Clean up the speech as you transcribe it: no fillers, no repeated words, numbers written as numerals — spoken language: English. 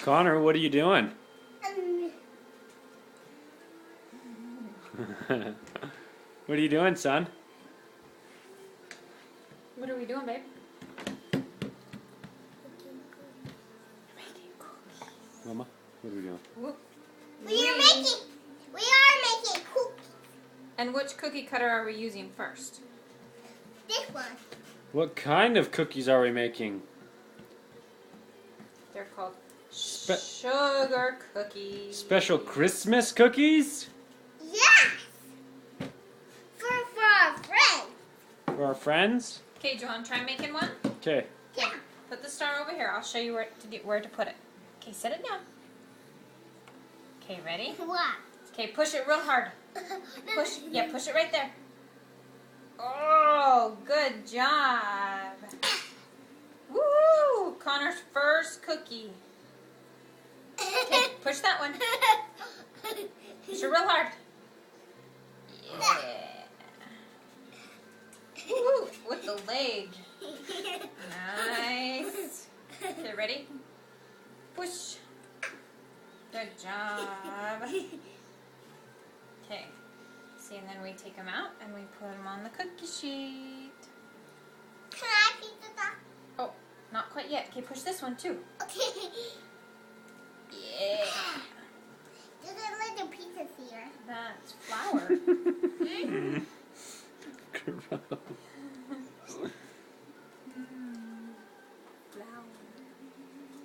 Connor, what are you doing? What are you doing, son? What are we doing, babe? Mama, what are we doing? We are making cookies. And which cookie cutter are we using first? This one. What kind of cookies are we making? They're called sugar cookies. Special Christmas cookies? Yes. For our friends. For our friends? Okay, Johan, try making one. Okay. Yeah. Put the star over here. I'll show you where to put it. Okay, set it down. Okay, ready? What? Okay, push it real hard. Push it right there. Oh, good job. Woo! Connor's first cookie. Okay, push that one. Push it real hard. Yeah. Woo! With the leg. Nice. Okay, ready? Push. Good job. Okay. See, and then we take them out and we put them on the cookie sheet. Can I piece it up? Oh, not quite yet. Okay, push this one too. Okay. Yeah. There's a little pieces here. That's flour. Gross.